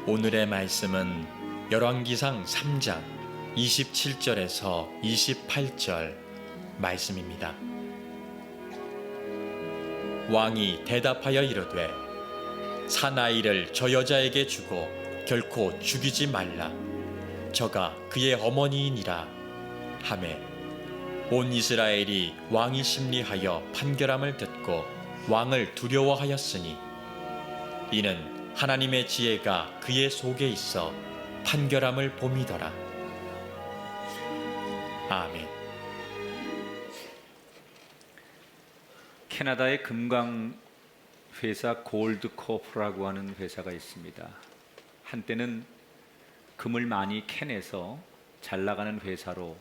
오늘의 말씀은 열왕기상 3장 27절에서 28절 말씀입니다. 왕이 대답하여 이르되 사나이를 저 여자에게 주고 결코 죽이지 말라. 저가 그의 어머니이니라 하매 온 이스라엘이 왕이 심리하여 판결함을 듣고 왕을 두려워하였으니 이는 하나님의 지혜가 그의 속에 있어 판결함을 봄이더라. 아멘. 캐나다의 금광 회사 골드코프라고 하는 회사가 있습니다. 한때는 금을 많이 캐내서 잘 나가는 회사로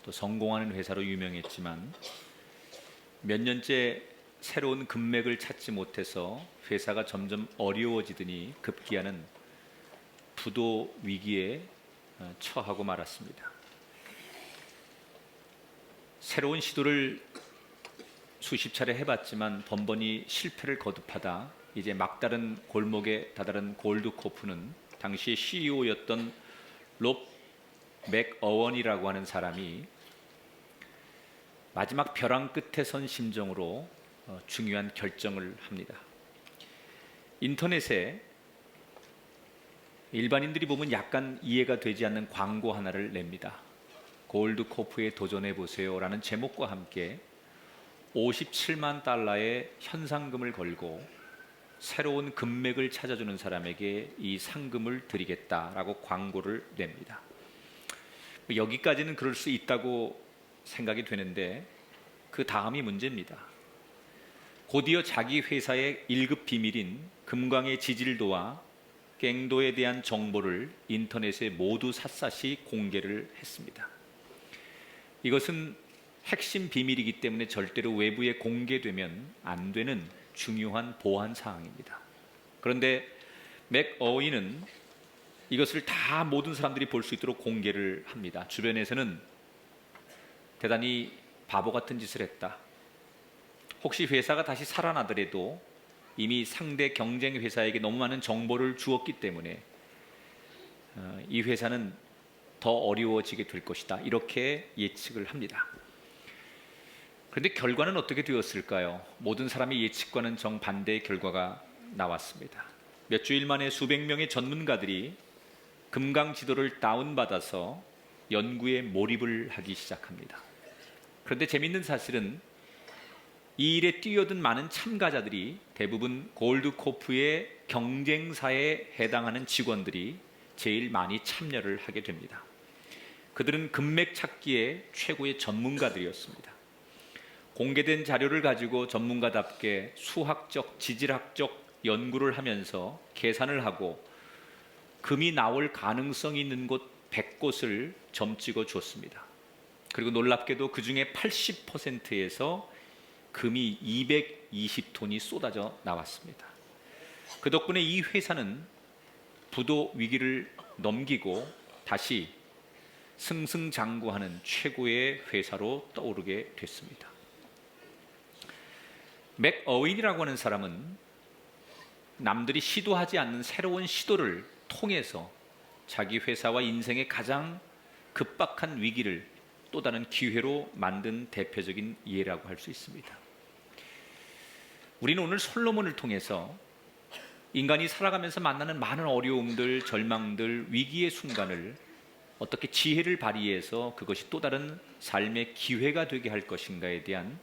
또 성공하는 회사로 유명했지만 몇 년째 새로운 금맥을 찾지 못해서 회사가 점점 어려워지더니 급기야는 부도 위기에 처하고 말았습니다. 새로운 시도를 수십 차례 해봤지만 번번이 실패를 거듭하다 이제 막다른 골목에 다다른 골드코프는 당시의 CEO였던 롭 맥어원이라고 하는 사람이 마지막 벼랑 끝에 선 심정으로 중요한 결정을 합니다. 인터넷에 일반인들이 보면 약간 이해가 되지 않는 광고 하나를 냅니다. 골드코프에 도전해 보세요 라는 제목과 함께 57만 달러의 현상금을 걸고 새로운 금맥을 찾아주는 사람에게 이 상금을 드리겠다라고 광고를 냅니다. 여기까지는 그럴 수 있다고 생각이 되는데 그 다음이 문제입니다. 곧이어 자기 회사의 1급 비밀인 금광의 지질도와 갱도에 대한 정보를 인터넷에 모두 샅샅이 공개를 했습니다. 이것은 핵심 비밀이기 때문에 절대로 외부에 공개되면 안 되는 중요한 보안 사항입니다. 그런데 맥어윈은 이것을 다 모든 사람들이 볼 수 있도록 공개를 합니다. 주변에서는 대단히 바보 같은 짓을 했다. 혹시 회사가 다시 살아나더라도 이미 상대 경쟁 회사에게 너무 많은 정보를 주었기 때문에 이 회사는 더 어려워지게 될 것이다. 이렇게 예측을 합니다. 그런데 결과는 어떻게 되었을까요? 모든 사람의 예측과는 정반대의 결과가 나왔습니다. 몇 주일 만에 수백 명의 전문가들이 금강 지도를 다운받아서 연구에 몰입을 하기 시작합니다. 그런데 재미있는 사실은 이 일에 뛰어든 많은 참가자들이 대부분 골드코프의 경쟁사에 해당하는 직원들이 제일 많이 참여를 하게 됩니다. 그들은 금맥 찾기의 최고의 전문가들이었습니다. 공개된 자료를 가지고 전문가답게 수학적, 지질학적 연구를 하면서 계산을 하고 금이 나올 가능성이 있는 곳 100곳을 점찍어 줬습니다. 그리고 놀랍게도 그 중에 80%에서 금이 220톤이 쏟아져 나왔습니다. 그 덕분에 이 회사는 부도 위기를 넘기고 다시 승승장구하는 최고의 회사로 떠오르게 됐습니다. 맥어윈이라고 하는 사람은 남들이 시도하지 않는 새로운 시도를 통해서 자기 회사와 인생의 가장 급박한 위기를 또 다른 기회로 만든 대표적인 예라고 할 수 있습니다. 우리는 오늘 솔로몬을 통해서 인간이 살아가면서 만나는 많은 어려움들, 절망들, 위기의 순간을 어떻게 지혜를 발휘해서 그것이 또 다른 삶의 기회가 되게 할 것인가에 대한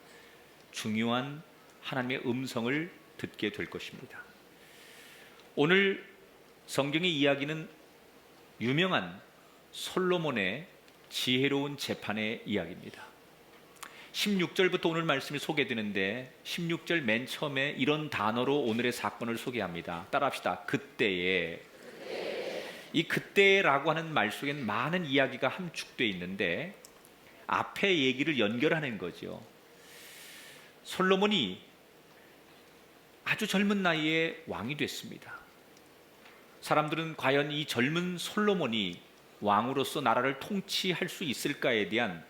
중요한 하나님의 음성을 듣게 될 것입니다. 오늘 성경의 이야기는 유명한 솔로몬의 지혜로운 재판의 이야기입니다. 16절부터 오늘 말씀이 소개되는데 16절 맨 처음에 이런 단어로 오늘의 사건을 소개합니다. 따라합시다. 그때에. 이 그때라고 하는 말 속엔 많은 이야기가 함축되어 있는데 앞에 얘기를 연결하는 거죠. 솔로몬이 아주 젊은 나이에 왕이 됐습니다. 사람들은 과연 이 젊은 솔로몬이 왕으로서 나라를 통치할 수 있을까에 대한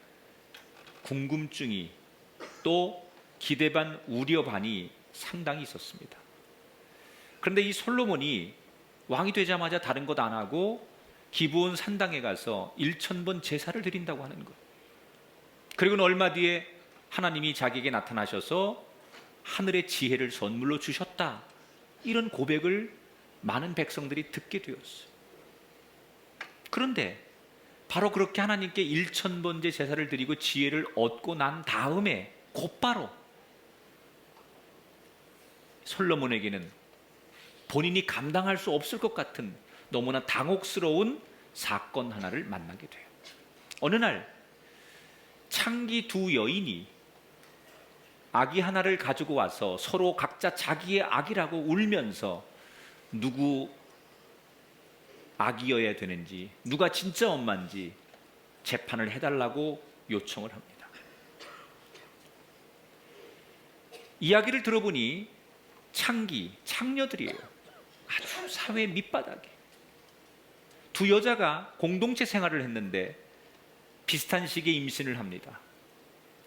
궁금증이 또 기대 반 우려 반이 상당히 있었습니다. 그런데 이 솔로몬이 왕이 되자마자 다른 것 안 하고 기브온 산당에 가서 1000번 제사를 드린다고 하는 것. 그리고는 얼마 뒤에 하나님이 자기에게 나타나셔서 하늘의 지혜를 선물로 주셨다. 이런 고백을 많은 백성들이 듣게 되었어요. 그런데 바로 그렇게 하나님께 1000번째 제사를 드리고 지혜를 얻고 난 다음에 곧바로 솔로몬에게는 본인이 감당할 수 없을 것 같은 너무나 당혹스러운 사건 하나를 만나게 돼요. 어느 날 창기 두 여인이 아기 하나를 가지고 와서 서로 각자 자기의 아기라고 울면서 누구 아기여야 되는지, 누가 진짜 엄마인지 재판을 해달라고 요청을 합니다. 이야기를 들어보니 창녀들이에요. 아주 사회 밑바닥에. 두 여자가 공동체 생활을 했는데 비슷한 시기에 임신을 합니다.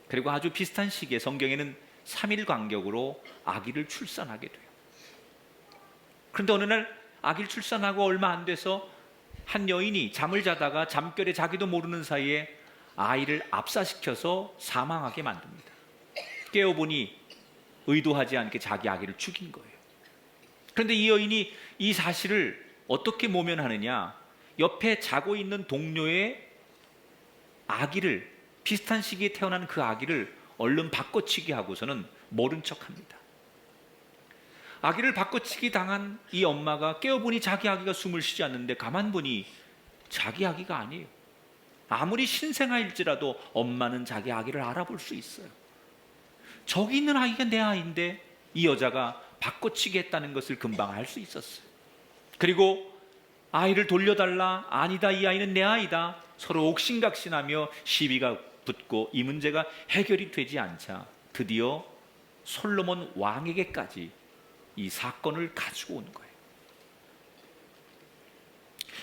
그리고 아주 비슷한 시기에 성경에는 3일 간격으로 아기를 출산하게 돼요. 그런데 어느 날 아기를 출산하고 얼마 안 돼서 한 여인이 잠을 자다가 잠결에 자기도 모르는 사이에 아이를 압사시켜서 사망하게 만듭니다. 깨어보니 의도하지 않게 자기 아기를 죽인 거예요. 그런데 이 여인이 이 사실을 어떻게 모면하느냐, 옆에 자고 있는 동료의 아기를, 비슷한 시기에 태어난 그 아기를 얼른 바꿔치기 하고서는 모른 척합니다. 아기를 바꿔치기 당한 이 엄마가 깨어보니 자기 아기가 숨을 쉬지 않는데 가만 보니 자기 아기가 아니에요. 아무리 신생아일지라도 엄마는 자기 아기를 알아볼 수 있어요. 저기 있는 아기가 내 아이인데 이 여자가 바꿔치기 했다는 것을 금방 알 수 있었어요. 그리고 아이를 돌려달라, 아니다, 이 아이는 내 아이다, 서로 옥신각신하며 시비가 붙고 이 문제가 해결이 되지 않자 드디어 솔로몬 왕에게까지 이 사건을 가지고 온 거예요.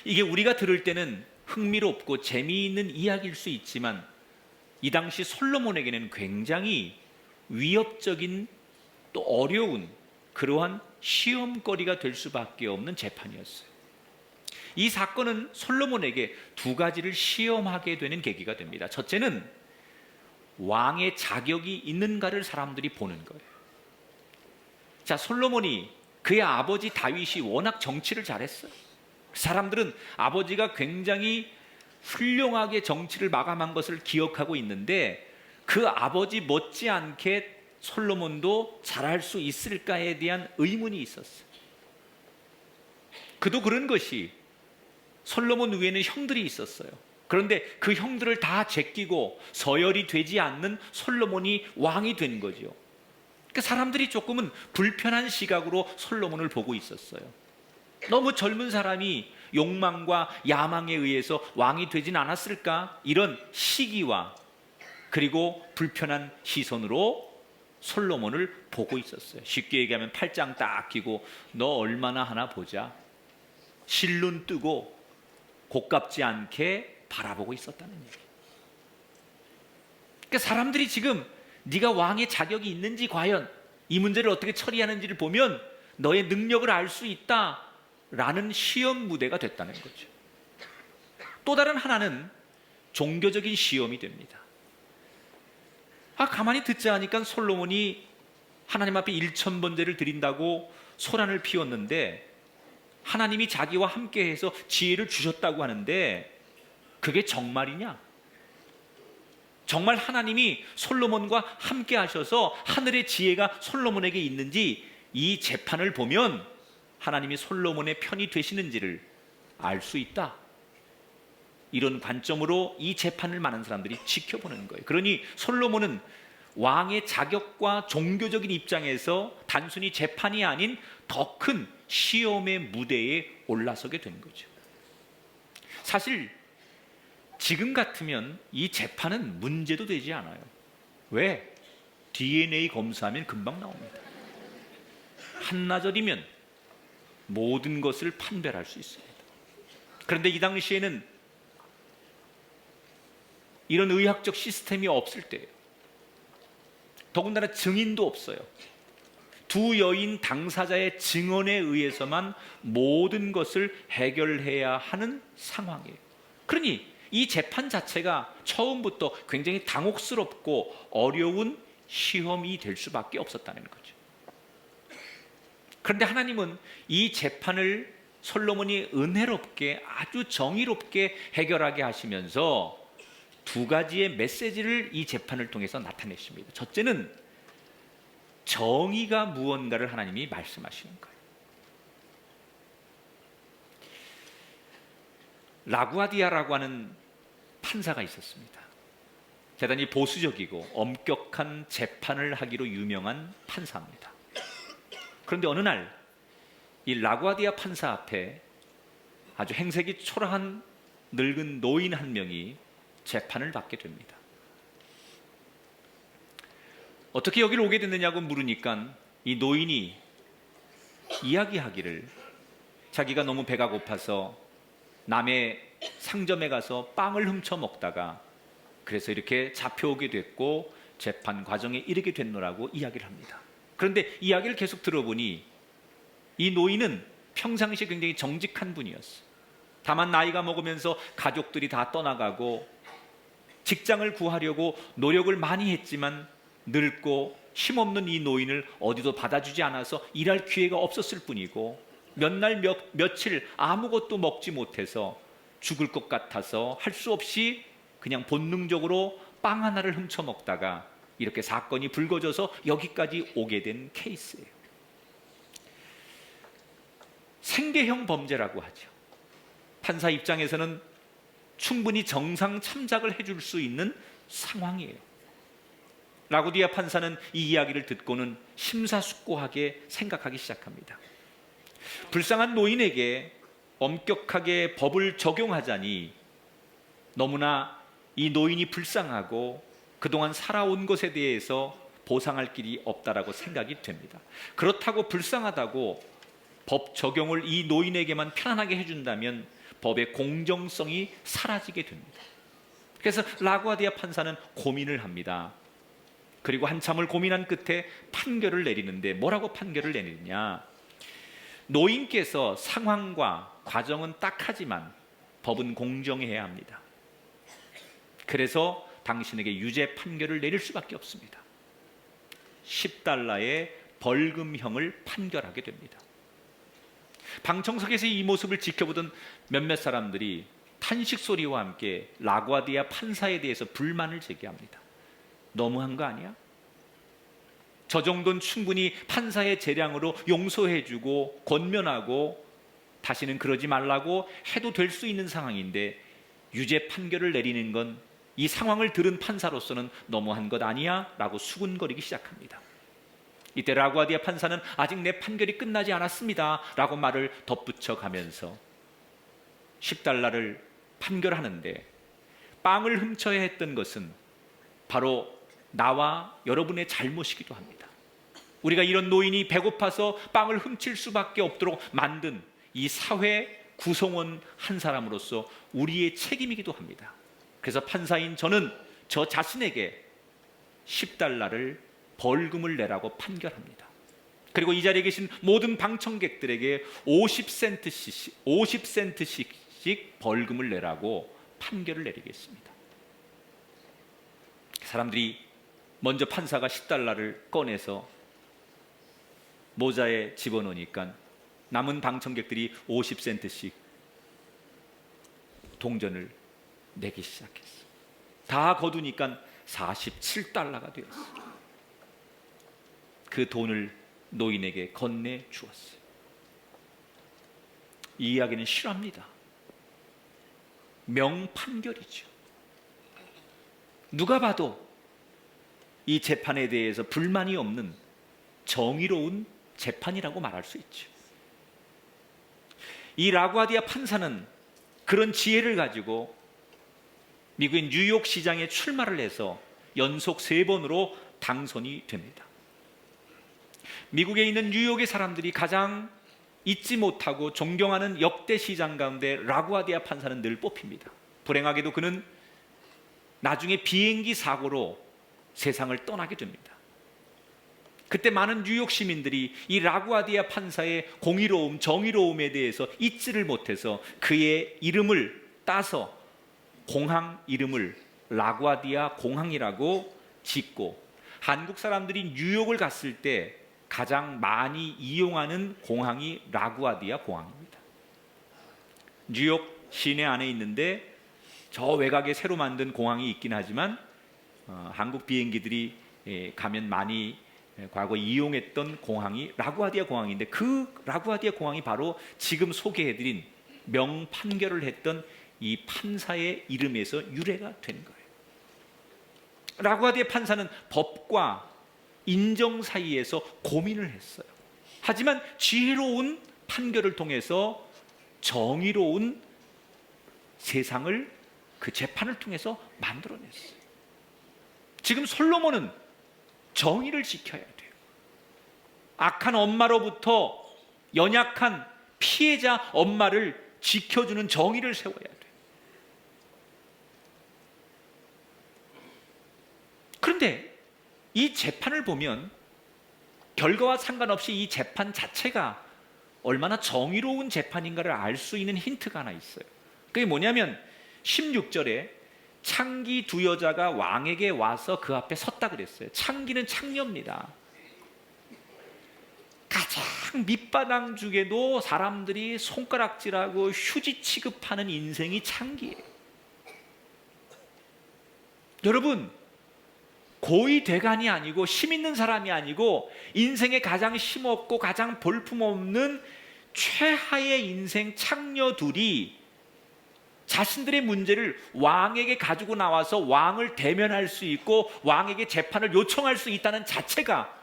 이게 우리가 들을 때는 흥미롭고 재미있는 이야기일 수 있지만 이 당시 솔로몬에게는 굉장히 위협적인 또 어려운 그러한 시험거리가 될 수밖에 없는 재판이었어요. 이 사건은 솔로몬에게 두 가지를 시험하게 되는 계기가 됩니다. 첫째는 왕의 자격이 있는가를 사람들이 보는 거예요. 자, 솔로몬이 그의 아버지 다윗이 워낙 정치를 잘했어요. 사람들은 아버지가 굉장히 훌륭하게 정치를 마감한 것을 기억하고 있는데 그 아버지 못지않게 솔로몬도 잘할 수 있을까에 대한 의문이 있었어요. 그도 그런 것이 솔로몬 위에는 형들이 있었어요. 그런데 그 형들을 다 제끼고 서열이 되지 않는 솔로몬이 왕이 된 거죠. 그러니까 사람들이 조금은 불편한 시각으로 솔로몬을 보고 있었어요. 너무 젊은 사람이 욕망과 야망에 의해서 왕이 되진 않았을까? 이런 시기와 그리고 불편한 시선으로 솔로몬을 보고 있었어요. 쉽게 얘기하면 팔짱 딱 끼고 너 얼마나 하나 보자, 실눈 뜨고 고깝지 않게 바라보고 있었다는 얘기. 그러니까 사람들이 지금 네가 왕의 자격이 있는지, 과연 이 문제를 어떻게 처리하는지를 보면 너의 능력을 알 수 있다라는 시험 무대가 됐다는 거죠. 또 다른 하나는 종교적인 시험이 됩니다. 가만히 듣자 하니까 솔로몬이 하나님 앞에 1000번제를 드린다고 소란을 피웠는데 하나님이 자기와 함께해서 지혜를 주셨다고 하는데 그게 정말이냐? 정말 하나님이 솔로몬과 함께 하셔서 하늘의 지혜가 솔로몬에게 있는지 이 재판을 보면 하나님이 솔로몬의 편이 되시는지를 알 수 있다. 이런 관점으로 이 재판을 많은 사람들이 지켜보는 거예요. 그러니 솔로몬은 왕의 자격과 종교적인 입장에서 단순히 재판이 아닌 더 큰 시험의 무대에 올라서게 된 거죠. 사실 지금 같으면 이 재판은 문제도 되지 않아요. 왜? DNA 검사하면 금방 나옵니다. 한나절이면 모든 것을 판별할 수 있습니다. 그런데 이 당시에는 이런 의학적 시스템이 없을 때예요. 더군다나 증인도 없어요. 두 여인 당사자의 증언에 의해서만 모든 것을 해결해야 하는 상황이에요. 그러니 이 재판 자체가 처음부터 굉장히 당혹스럽고 어려운 시험이 될 수밖에 없었다는 거죠. 그런데 하나님은 이 재판을 솔로몬이 은혜롭게 아주 정의롭게 해결하게 하시면서 두 가지의 메시지를 이 재판을 통해서 나타내십니다. 첫째는 정의가 무언가를 하나님이 말씀하시는 거예요. 라구아디아라고 하는 판사가 있었습니다. 대단히 보수적이고 엄격한 재판을 하기로 유명한 판사입니다. 그런데 어느 날 이 라구아디아 판사 앞에 아주 행색이 초라한 늙은 노인 한 명이 재판을 받게 됩니다. 어떻게 여기를 오게 됐느냐고 물으니까 이 노인이 이야기하기를 자기가 너무 배가 고파서 남의 상점에 가서 빵을 훔쳐 먹다가 그래서 이렇게 잡혀오게 됐고 재판 과정에 이르게 됐노라고 이야기를 합니다. 그런데 이야기를 계속 들어보니 이 노인은 평상시 굉장히 정직한 분이었어요. 다만 나이가 먹으면서 가족들이 다 떠나가고 직장을 구하려고 노력을 많이 했지만 늙고 힘없는 이 노인을 어디도 받아주지 않아서 일할 기회가 없었을 뿐이고 몇 날 며칠 아무것도 먹지 못해서 죽을 것 같아서 할 수 없이 그냥 본능적으로 빵 하나를 훔쳐 먹다가 이렇게 사건이 불거져서 여기까지 오게 된 케이스예요. 생계형 범죄라고 하죠. 판사 입장에서는 충분히 정상 참작을 해줄 수 있는 상황이에요. 라구디아 판사는 이 이야기를 듣고는 심사숙고하게 생각하기 시작합니다. 불쌍한 노인에게 엄격하게 법을 적용하자니 너무나 이 노인이 불쌍하고 그동안 살아온 것에 대해서 보상할 길이 없다라고 생각이 됩니다. 그렇다고 불쌍하다고 법 적용을 이 노인에게만 편안하게 해준다면 법의 공정성이 사라지게 됩니다. 그래서 라구아디아 판사는 고민을 합니다. 그리고 한참을 고민한 끝에 판결을 내리는데 뭐라고 판결을 내리느냐? 노인께서 상황과 과정은 딱하지만 법은 공정해야 합니다. 그래서 당신에게 유죄 판결을 내릴 수밖에 없습니다. 10달러의 벌금형을 판결하게 됩니다. 방청석에서 이 모습을 지켜보던 몇몇 사람들이 탄식 소리와 함께 라구아디아 판사에 대해서 불만을 제기합니다. 너무한 거 아니야? 저 정도는 충분히 판사의 재량으로 용서해주고 권면하고 다시는 그러지 말라고 해도 될 수 있는 상황인데 유죄 판결을 내리는 건 이 상황을 들은 판사로서는 너무한 것 아니야? 라고 수군거리기 시작합니다. 이때 라구아디아 판사는 아직 내 판결이 끝나지 않았습니다 라고 말을 덧붙여 가면서 10달러를 판결하는데 빵을 훔쳐야 했던 것은 바로 나와 여러분의 잘못이기도 합니다. 우리가 이런 노인이 배고파서 빵을 훔칠 수밖에 없도록 만든 이 사회 구성원 한 사람으로서 우리의 책임이기도 합니다. 그래서 판사인 저는 저 자신에게 10달러를 벌금을 내라고 판결합니다. 그리고 이 자리에 계신 모든 방청객들에게 50센트씩 벌금을 내라고 판결을 내리겠습니다. 사람들이 먼저 판사가 10달러를 꺼내서 모자에 집어넣으니까 남은 방청객들이 50센트씩 동전을 내기 시작했어요. 다 거두니까 47달러가 되었어요. 그 돈을 노인에게 건네 주었어요. 이 이야기는 실화입니다. 명판결이죠. 누가 봐도 이 재판에 대해서 불만이 없는 정의로운 재판이라고 말할 수 있죠. 이 라구아디아 판사는 그런 지혜를 가지고 미국의 뉴욕 시장에 출마를 해서 연속 3번으로 당선이 됩니다. 미국에 있는 뉴욕의 사람들이 가장 잊지 못하고 존경하는 역대 시장 가운데 라구아디아 판사는 늘 뽑힙니다. 불행하게도 그는 나중에 비행기 사고로 세상을 떠나게 됩니다. 그때 많은 뉴욕 시민들이 이 라구아디아 판사의 공의로움, 정의로움에 대해서 잊지를 못해서 그의 이름을 따서 공항 이름을 라구아디아 공항이라고 짓고, 한국 사람들이 뉴욕을 갔을 때 가장 많이 이용하는 공항이 라구아디아 공항입니다. 뉴욕 시내 안에 있는데 저 외곽에 새로 만든 공항이 있긴 하지만 한국 비행기들이 가면 많이 과거 이용했던 공항이 라구아디아 공항인데, 그 라구아디아 공항이 바로 지금 소개해드린 명판결을 했던 이 판사의 이름에서 유래가 된 거예요. 라구아디아 판사는 법과 인정 사이에서 고민을 했어요. 하지만 지혜로운 판결을 통해서 정의로운 세상을 그 재판을 통해서 만들어냈어요. 지금 솔로몬은 정의를 지켜야 돼요. 악한 엄마로부터 연약한 피해자 엄마를 지켜주는 정의를 세워야 돼요. 그런데 이 재판을 보면 결과와 상관없이 이 재판 자체가 얼마나 정의로운 재판인가를 알 수 있는 힌트가 하나 있어요. 그게 뭐냐면 16절에 창기 두 여자가 왕에게 와서 그 앞에 섰다 그랬어요. 창기는 창녀입니다. 가장 밑바닥 중에도 사람들이 손가락질하고 휴지 취급하는 인생이 창기예요. 여러분, 고위 대간이 아니고 힘 있는 사람이 아니고 인생에 가장 힘없고 가장 볼품없는 최하의 인생 창녀 둘이 자신들의 문제를 왕에게 가지고 나와서 왕을 대면할 수 있고 왕에게 재판을 요청할 수 있다는 자체가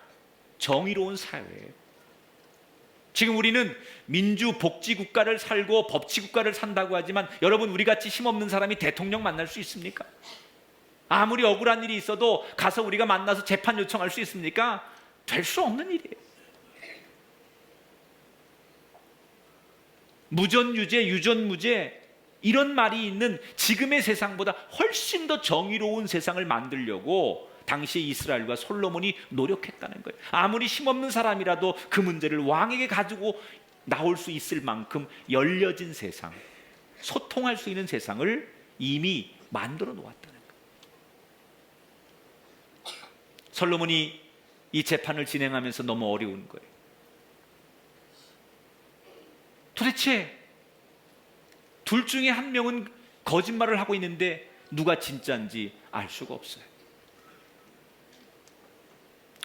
정의로운 사회예요. 지금 우리는 민주복지국가를 살고 법치국가를 산다고 하지만 여러분, 우리같이 힘없는 사람이 대통령 만날 수 있습니까? 아무리 억울한 일이 있어도 가서 우리가 만나서 재판 요청할 수 있습니까? 될 수 없는 일이에요. 무전유죄, 유전무죄 이런 말이 있는 지금의 세상보다 훨씬 더 정의로운 세상을 만들려고 당시 이스라엘과 솔로몬이 노력했다는 거예요. 아무리 힘없는 사람이라도 그 문제를 왕에게 가지고 나올 수 있을 만큼 열려진 세상, 소통할 수 있는 세상을 이미 만들어 놓았다는 거예요. 솔로몬이 이 재판을 진행하면서 너무 어려운 거예요. 도대체 둘 중에 한 명은 거짓말을 하고 있는데 누가 진짜인지 알 수가 없어요.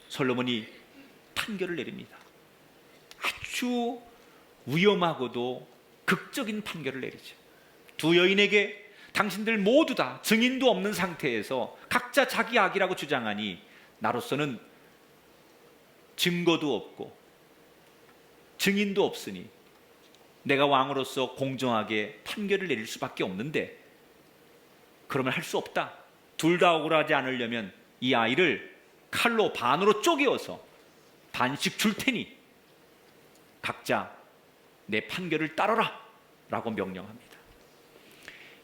솔로몬이 판결을 내립니다. 아주 위험하고도 극적인 판결을 내리죠. 두 여인에게 당신들 모두 다 증인도 없는 상태에서 각자 자기 악이라고 주장하니 나로서는 증거도 없고 증인도 없으니 내가 왕으로서 공정하게 판결을 내릴 수밖에 없는데, 그러면 할 수 없다. 둘 다 억울하지 않으려면 이 아이를 칼로 반으로 쪼개어서 반씩 줄 테니 각자 내 판결을 따르라 라고 명령합니다.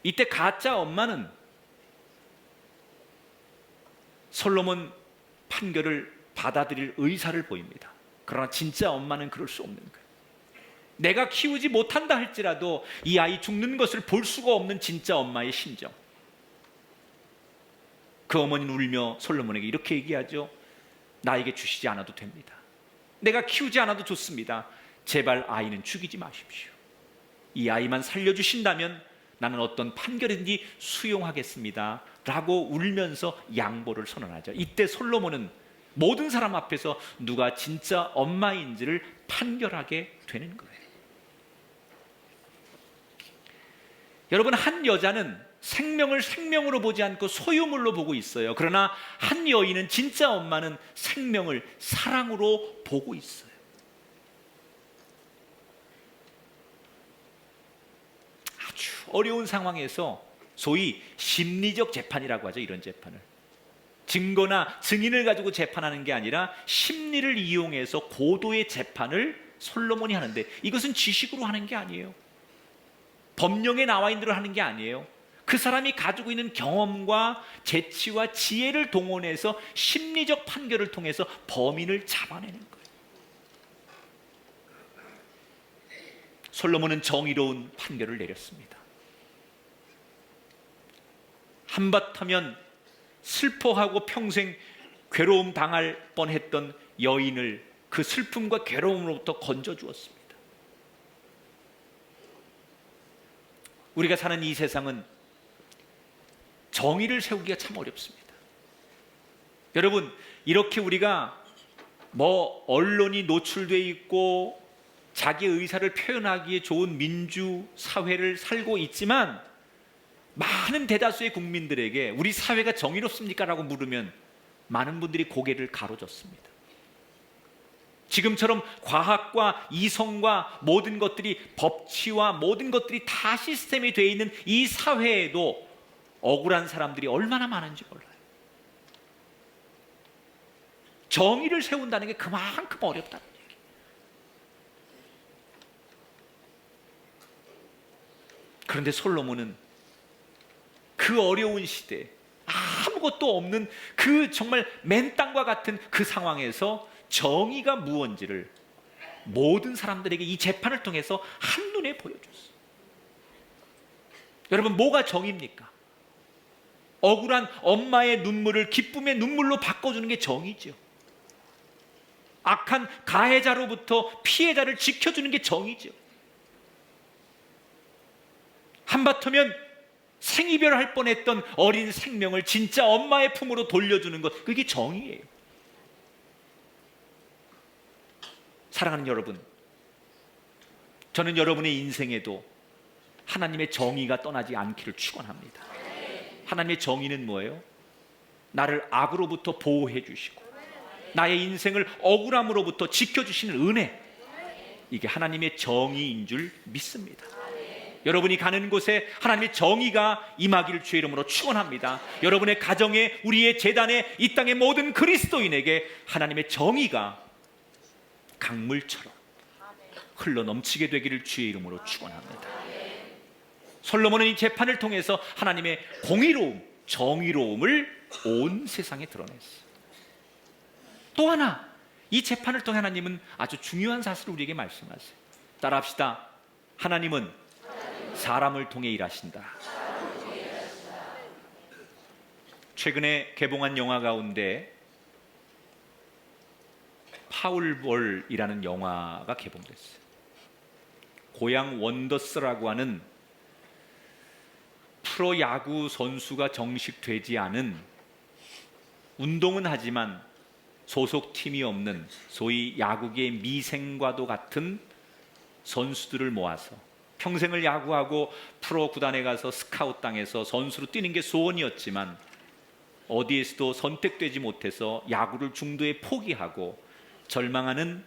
이때 가짜 엄마는 솔로몬 판결을 받아들일 의사를 보입니다. 그러나 진짜 엄마는 그럴 수 없는 거예요. 내가 키우지 못한다 할지라도 이 아이 죽는 것을 볼 수가 없는 진짜 엄마의 심정. 그 어머니는 울며 솔로몬에게 이렇게 얘기하죠. 나에게 주시지 않아도 됩니다. 내가 키우지 않아도 좋습니다. 제발 아이는 죽이지 마십시오. 이 아이만 살려주신다면 나는 어떤 판결이든지 수용하겠습니다 라고 울면서 양보를 선언하죠. 이때 솔로몬은 모든 사람 앞에서 누가 진짜 엄마인지를 판결하게 되는 거예요. 여러분, 한 여자는 생명을 생명으로 보지 않고 소유물로 보고 있어요. 그러나 한 여인은, 진짜 엄마는 생명을 사랑으로 보고 있어요. 아주 어려운 상황에서 소위 심리적 재판이라고 하죠. 이런 재판을 증거나 증인을 가지고 재판하는 게 아니라 심리를 이용해서 고도의 재판을 솔로몬이 하는데, 이것은 지식으로 하는 게 아니에요. 법령에 나와 있는 대로 하는 게 아니에요. 그 사람이 가지고 있는 경험과 재치와 지혜를 동원해서 심리적 판결을 통해서 범인을 잡아내는 거예요. 솔로몬은 정의로운 판결을 내렸습니다. 한바탕면 슬퍼하고 평생 괴로움 당할 뻔했던 여인을 그 슬픔과 괴로움으로부터 건져주었습니다. 우리가 사는 이 세상은 정의를 세우기가 참 어렵습니다. 여러분, 이렇게 우리가 언론이 노출되어 있고 자기의 의사를 표현하기에 좋은 민주 사회를 살고 있지만, 많은 대다수의 국민들에게 우리 사회가 정의롭습니까? 라고 물으면 많은 분들이 고개를 가로젓습니다. 지금처럼 과학과 이성과 모든 것들이, 법치와 모든 것들이 다 시스템이 되어 있는 이 사회에도 억울한 사람들이 얼마나 많은지 몰라요. 정의를 세운다는 게 그만큼 어렵다는 얘기예요. 그런데 솔로몬은 그 어려운 시대에 아무것도 없는 그 정말 맨 땅과 같은 그 상황에서 정의가 무언지를 모든 사람들에게 이 재판을 통해서 한눈에 보여줬어요. 여러분, 뭐가 정의입니까? 억울한 엄마의 눈물을 기쁨의 눈물로 바꿔주는 게 정의죠. 악한 가해자로부터 피해자를 지켜주는 게 정의죠. 한바탕면 생이별할 뻔했던 어린 생명을 진짜 엄마의 품으로 돌려주는 것, 그게 정의예요. 사랑하는 여러분, 저는 여러분의 인생에도 하나님의 정의가 떠나지 않기를 축원합니다. 하나님의 정의는 뭐예요? 나를 악으로부터 보호해 주시고 나의 인생을 억울함으로부터 지켜주시는 은혜, 이게 하나님의 정의인 줄 믿습니다. 여러분이 가는 곳에 하나님의 정의가 임하기를 주의 이름으로 축원합니다. 여러분의 가정에, 우리의 재단에, 이 땅의 모든 그리스도인에게 하나님의 정의가 강물처럼 흘러 넘치게 되기를 주의 이름으로 축원합니다. 솔로몬은 이 재판을 통해서 하나님의 공의로움, 정의로움을 온 세상에 드러냈어요. 또 하나, 이 재판을 통해 하나님은 아주 중요한 사실을 우리에게 말씀하세요. 따라합시다. 하나님은 사람을 통해 일하신다. 최근에 개봉한 영화 가운데 파울볼이라는 영화가 개봉됐어요. 고양 원더스라고 하는 프로야구 선수가 정식 되지 않은, 운동은 하지만 소속팀이 없는 소위 야구계의 미생과도 같은 선수들을 모아서 평생을 야구하고 프로 구단에 가서 스카웃 당해서 선수로 뛰는 게 소원이었지만 어디에서도 선택되지 못해서 야구를 중도에 포기하고 절망하는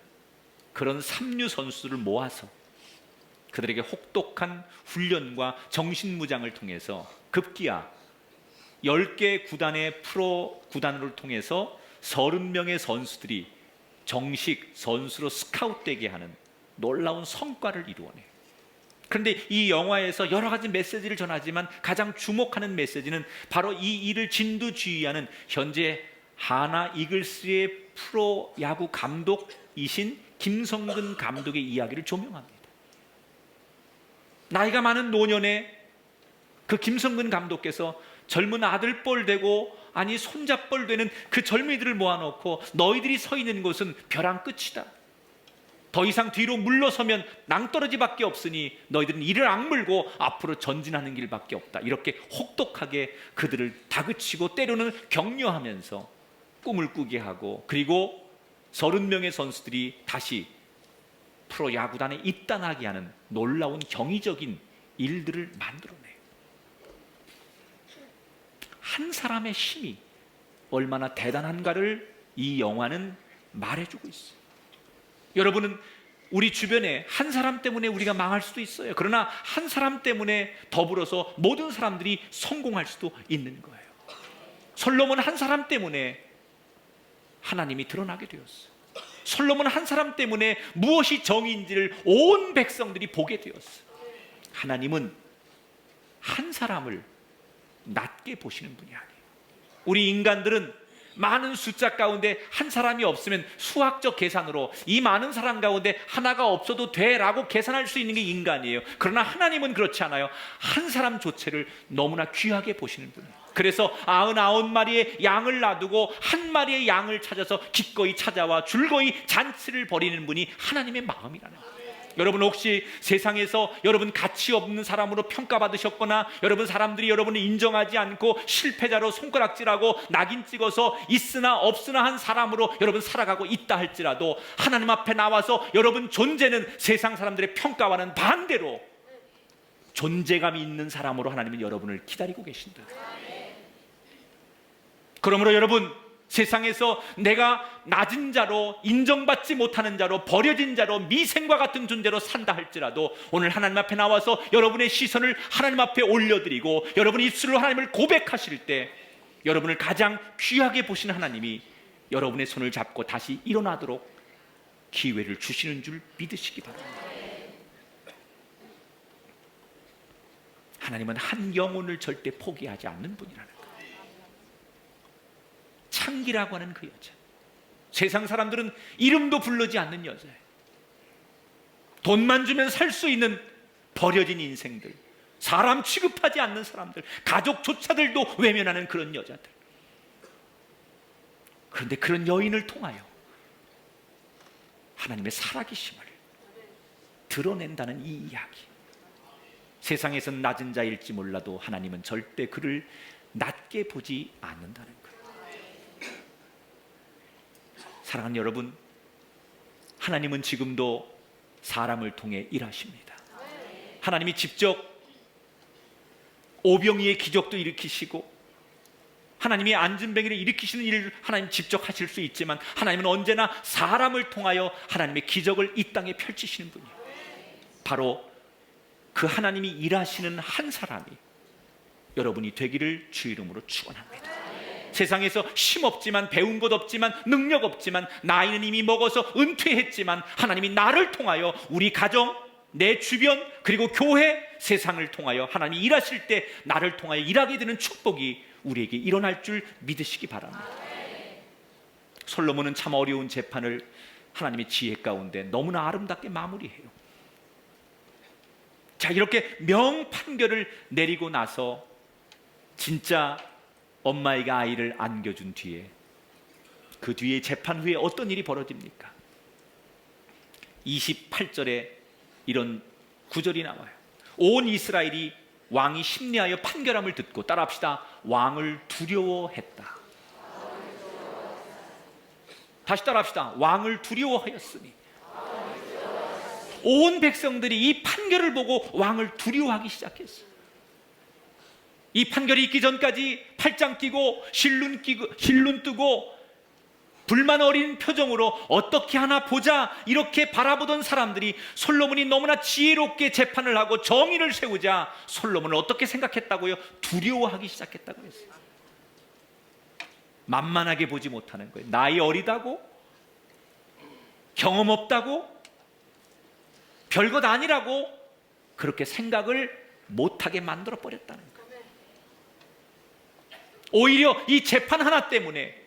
그런 삼류 선수들을 모아서 그들에게 혹독한 훈련과 정신무장을 통해서 급기야 10개 구단의 프로 구단을 통해서 30명의 선수들이 정식 선수로 스카웃되게 하는 놀라운 성과를 이루어내요. 그런데 이 영화에서 여러 가지 메시지를 전하지만 가장 주목하는 메시지는 바로 이 일을 진두지휘하는 현재 하나 이글스의 프로 야구 감독이신 김성근 감독의 이야기를 조명합니다. 나이가 많은 노년에 그 김성근 감독께서 젊은 아들뻘 되고 아니 손자뻘 되는 그 젊은이들을 모아놓고 너희들이 서 있는 곳은 벼랑 끝이다. 더 이상 뒤로 물러서면 낭떠러지밖에 없으니 너희들은 이를 악물고 앞으로 전진하는 길밖에 없다. 이렇게 혹독하게 그들을 다그치고 때로는 격려하면서 꿈을 꾸게 하고, 그리고 30명의 선수들이 다시 프로야구단에 입단하게 하는 놀라운 경이적인 일들을 만들어내요. 한 사람의 힘이 얼마나 대단한가를 이 영화는 말해주고 있어요. 여러분은 우리 주변에 한 사람 때문에 우리가 망할 수도 있어요. 그러나 한 사람 때문에 더불어서 모든 사람들이 성공할 수도 있는 거예요. 솔로몬 한 사람 때문에 하나님이 드러나게 되었어요. 솔로몬 한 사람 때문에 무엇이 정의인지를 온 백성들이 보게 되었어요. 하나님은 한 사람을 낮게 보시는 분이 아니에요. 우리 인간들은 많은 숫자 가운데 한 사람이 없으면 수학적 계산으로 이 많은 사람 가운데 하나가 없어도 돼라고 계산할 수 있는 게 인간이에요. 그러나 하나님은 그렇지 않아요. 한 사람 조체를 너무나 귀하게 보시는 분이에요. 그래서 99마리의 양을 놔두고 한 마리의 양을 찾아서 기꺼이 찾아와 줄거이 잔치를 벌이는 분이 하나님의 마음이라는 거예요. 여러분 혹시 세상에서 여러분 가치 없는 사람으로 평가받으셨거나 여러분 사람들이 여러분을 인정하지 않고 실패자로 손가락질하고 낙인 찍어서 있으나 없으나 한 사람으로 여러분 살아가고 있다 할지라도 하나님 앞에 나와서 여러분 존재는 세상 사람들의 평가와는 반대로 존재감이 있는 사람으로 하나님은 여러분을 기다리고 계신다. 그러므로 여러분 세상에서 내가 낮은 자로 인정받지 못하는 자로 버려진 자로 미생과 같은 존재로 산다 할지라도 오늘 하나님 앞에 나와서 여러분의 시선을 하나님 앞에 올려드리고 여러분이 입술로 하나님을 고백하실 때 여러분을 가장 귀하게 보시는 하나님이 여러분의 손을 잡고 다시 일어나도록 기회를 주시는 줄 믿으시기 바랍니다. 하나님은 한 영혼을 절대 포기하지 않는 분이라는 거예요. 창기라고 하는 그 여자, 세상 사람들은 이름도 부르지 않는 여자예요. 돈만 주면 살 수 있는 버려진 인생들, 사람 취급하지 않는 사람들, 가족조차들도 외면하는 그런 여자들. 그런데 그런 여인을 통하여 하나님의 살아계심을 드러낸다는 이 이야기. 세상에선 낮은 자일지 몰라도 하나님은 절대 그를 낮게 보지 않는다는 거예요. 사랑하는 여러분, 하나님은 지금도 사람을 통해 일하십니다. 하나님이 직접 오병이의 기적도 일으키시고 하나님이 안진뱅이를 일으키시는 일을 하나님 직접 하실 수 있지만 하나님은 언제나 사람을 통하여 하나님의 기적을 이 땅에 펼치시는 분이에요. 바로 그 하나님이 일하시는 한 사람이 여러분이 되기를 주 이름으로 축원합니다. 세상에서 힘없지만 배운 것 없지만 능력 없지만 나이는 이미 먹어서 은퇴했지만 하나님이 나를 통하여 우리 가정, 내 주변 그리고 교회, 세상을 통하여 하나님이 일하실 때 나를 통하여 일하게 되는 축복이 우리에게 일어날 줄 믿으시기 바랍니다. 솔로몬은 참 어려운 재판을 하나님의 지혜 가운데 너무나 아름답게 마무리해요. 자, 이렇게 명판결을 내리고 나서 진짜 엄마에게 아이를 안겨준 뒤에 그 뒤에 재판 후에 어떤 일이 벌어집니까? 28절에 이런 구절이 나와요. 온 이스라엘이 왕이 심리하여 판결함을 듣고 따라합시다. 왕을 두려워했다. 다시 따라합시다. 왕을 두려워하였으니. 온 백성들이 이 판결을 보고 왕을 두려워하기 시작했어요. 이 판결이 있기 전까지 팔짱 끼고 실눈 뜨고 불만 어린 표정으로 어떻게 하나 보자 이렇게 바라보던 사람들이 솔로몬이 너무나 지혜롭게 재판을 하고 정의를 세우자 솔로몬을 어떻게 생각했다고요? 두려워하기 시작했다고 했어요. 만만하게 보지 못하는 거예요. 나이 어리다고? 경험 없다고? 별것 아니라고? 그렇게 생각을 못하게 만들어 버렸다는 거예요. 오히려 이 재판 하나 때문에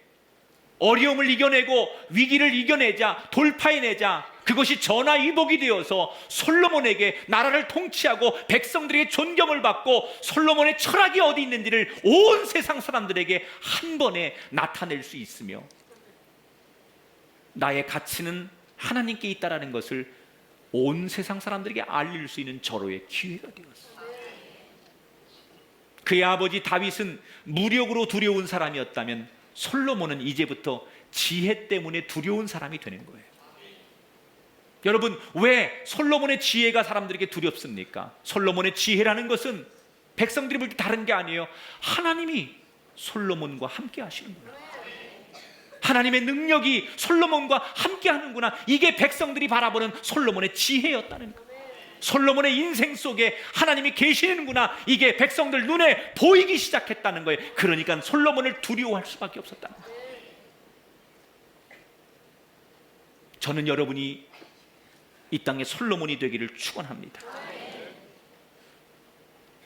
어려움을 이겨내고 위기를 이겨내자 돌파해내자 그것이 전화위복이 되어서 솔로몬에게 나라를 통치하고 백성들에게 존경을 받고 솔로몬의 철학이 어디 있는지를 온 세상 사람들에게 한 번에 나타낼 수 있으며 나의 가치는 하나님께 있다는 것을 온 세상 사람들에게 알릴 수 있는 절호의 기회가 되었어요. 그의 아버지 다윗은 무력으로 두려운 사람이었다면 솔로몬은 이제부터 지혜 때문에 두려운 사람이 되는 거예요. 여러분, 왜 솔로몬의 지혜가 사람들에게 두렵습니까? 솔로몬의 지혜라는 것은 백성들이 볼 때 다른 게 아니에요. 하나님이 솔로몬과 함께 하시는구나. 하나님의 능력이 솔로몬과 함께 하는구나. 이게 백성들이 바라보는 솔로몬의 지혜였다는 거예요. 솔로몬의 인생 속에 하나님이 계시는구나. 이게 백성들 눈에 보이기 시작했다는 거예요. 그러니까 솔로몬을 두려워할 수밖에 없었다는 거예요. 저는 여러분이 이 땅에 솔로몬이 되기를 축원합니다.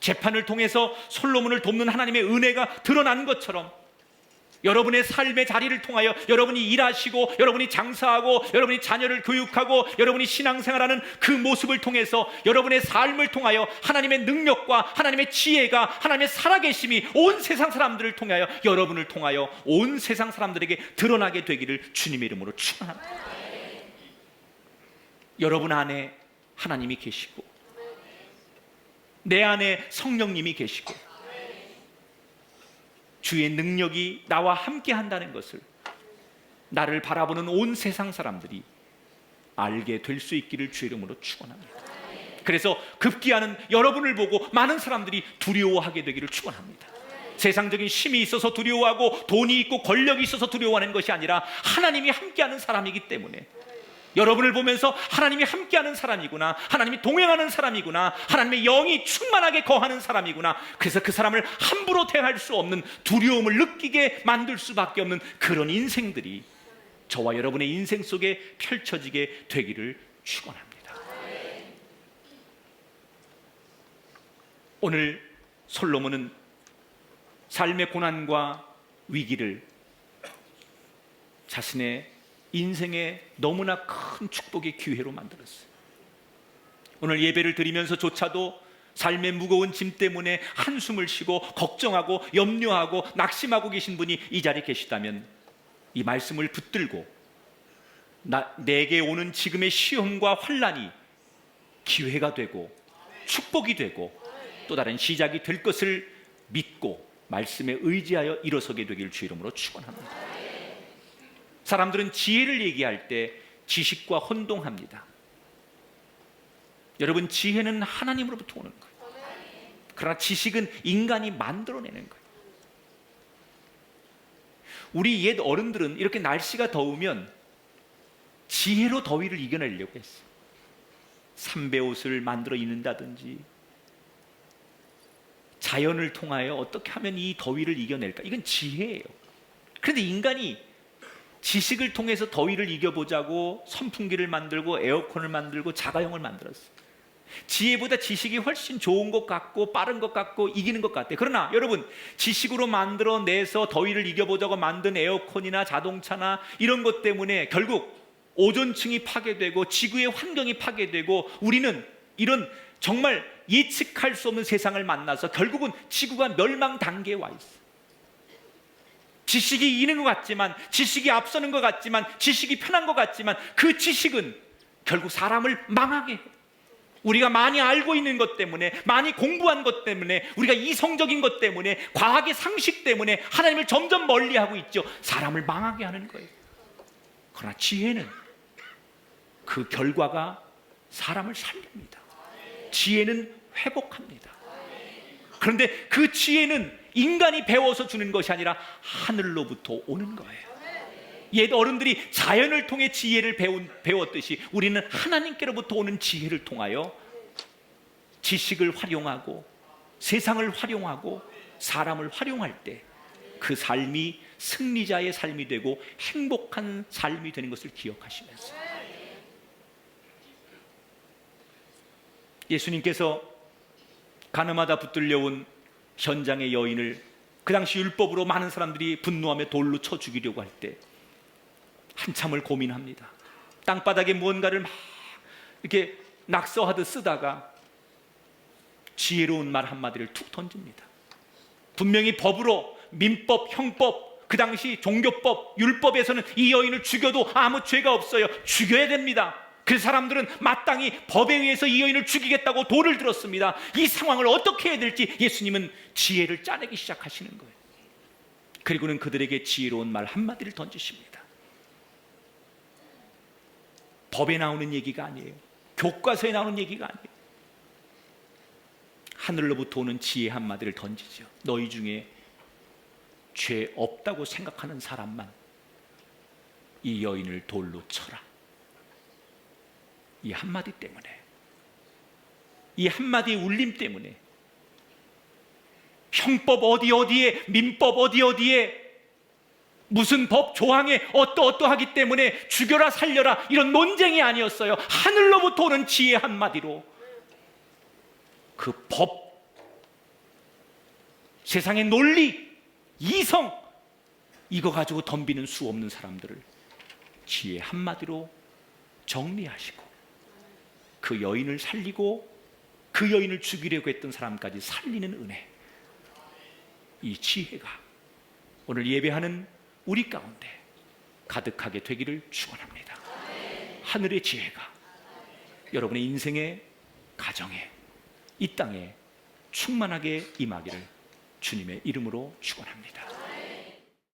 재판을 통해서 솔로몬을 돕는 하나님의 은혜가 드러난 것처럼 여러분의 삶의 자리를 통하여 여러분이 일하시고 여러분이 장사하고 여러분이 자녀를 교육하고 여러분이 신앙생활하는 그 모습을 통해서 여러분의 삶을 통하여 하나님의 능력과 하나님의 지혜가 하나님의 살아계심이 온 세상 사람들을 통하여 여러분을 통하여 온 세상 사람들에게 드러나게 되기를 주님의 이름으로 축원합니다. 여러분 안에 하나님이 계시고 내 안에 성령님이 계시고 주의 능력이 나와 함께 한다는 것을 나를 바라보는 온 세상 사람들이 알게 될 수 있기를 주의 이름으로 축원합니다. 그래서 급기야는 여러분을 보고 많은 사람들이 두려워하게 되기를 축원합니다. 세상적인 힘이 있어서 두려워하고 돈이 있고 권력이 있어서 두려워하는 것이 아니라 하나님이 함께하는 사람이기 때문에 여러분을 보면서 하나님이 함께하는 사람이구나, 하나님이 동행하는 사람이구나, 하나님의 영이 충만하게 거하는 사람이구나, 그래서 그 사람을 함부로 대할 수 없는 두려움을 느끼게 만들 수밖에 없는 그런 인생들이 저와 여러분의 인생 속에 펼쳐지게 되기를 축원합니다. 오늘 솔로몬은 삶의 고난과 위기를 자신의 인생의 너무나 큰 축복의 기회로 만들었어요. 오늘 예배를 드리면서조차도 삶의 무거운 짐 때문에 한숨을 쉬고 걱정하고 염려하고 낙심하고 계신 분이 이 자리에 계시다면 이 말씀을 붙들고 내게 오는 지금의 시험과 환난이 기회가 되고 축복이 되고 또 다른 시작이 될 것을 믿고 말씀에 의지하여 일어서게 되길 주 이름으로 축원합니다. 사람들은 지혜를 얘기할 때 지식과 혼동합니다. 여러분, 지혜는 하나님으로부터 오는 거예요. 그러나 지식은 인간이 만들어내는 거예요. 우리 옛 어른들은 이렇게 날씨가 더우면 지혜로 더위를 이겨내려고 했어요. 삼배옷을 만들어 입는다든지 자연을 통하여 어떻게 하면 이 더위를 이겨낼까? 이건 지혜예요. 그런데 인간이 지식을 통해서 더위를 이겨보자고 선풍기를 만들고 에어컨을 만들고 자가용을 만들었어요. 지혜보다 지식이 훨씬 좋은 것 같고 빠른 것 같고 이기는 것 같아요. 그러나 여러분, 지식으로 만들어내서 더위를 이겨보자고 만든 에어컨이나 자동차나 이런 것 때문에 결국 오존층이 파괴되고 지구의 환경이 파괴되고 우리는 이런 정말 예측할 수 없는 세상을 만나서 결국은 지구가 멸망 단계에 와 있어요. 지식이 이기는 것 같지만, 지식이 앞서는 것 같지만, 지식이 편한 것 같지만 그 지식은 결국 사람을 망하게 해요. 우리가 많이 알고 있는 것 때문에, 많이 공부한 것 때문에, 우리가 이성적인 것 때문에, 과학의 상식 때문에 하나님을 점점 멀리하고 있죠. 사람을 망하게 하는 거예요. 그러나 지혜는 그 결과가 사람을 살립니다. 지혜는 회복합니다. 그런데 그 지혜는 인간이 배워서 주는 것이 아니라 하늘로부터 오는 거예요. 옛 어른들이 자연을 통해 지혜를 배웠듯이 우리는 하나님께로부터 오는 지혜를 통하여 지식을 활용하고 세상을 활용하고 사람을 활용할 때 그 삶이 승리자의 삶이 되고 행복한 삶이 되는 것을 기억하시면서 예수님께서 가늠하다 붙들려온 현장의 여인을 그 당시 율법으로 많은 사람들이 분노하며 돌로 쳐 죽이려고 할 때 한참을 고민합니다. 땅바닥에 무언가를 막 이렇게 낙서하듯 쓰다가 지혜로운 말 한마디를 툭 던집니다. 분명히 법으로 민법, 형법, 그 당시 종교법, 율법에서는 이 여인을 죽여도 아무 죄가 없어요. 죽여야 됩니다. 그래서 사람들은 마땅히 법에 의해서 이 여인을 죽이겠다고 돌을 들었습니다. 이 상황을 어떻게 해야 될지 예수님은 지혜를 짜내기 시작하시는 거예요. 그리고는 그들에게 지혜로운 말 한마디를 던지십니다. 법에 나오는 얘기가 아니에요. 교과서에 나오는 얘기가 아니에요. 하늘로부터 오는 지혜 한마디를 던지죠. 너희 중에 죄 없다고 생각하는 사람만 이 여인을 돌로 쳐라. 이 한마디 때문에, 이 한마디의 울림 때문에 형법 어디에, 민법 어디에, 무슨 법 조항에 어떠하기 때문에 죽여라 살려라 이런 논쟁이 아니었어요. 하늘로부터 오는 지혜 한마디로 그 법 세상의 논리, 이성 이거 가지고 덤비는 수 없는 사람들을 지혜 한마디로 정리하시고 그 여인을 살리고 그 여인을 죽이려고 했던 사람까지 살리는 은혜, 이 지혜가 오늘 예배하는 우리 가운데 가득하게 되기를 축원합니다. 하늘의 지혜가 여러분의 인생의 가정에 이 땅에 충만하게 임하기를 주님의 이름으로 축원합니다.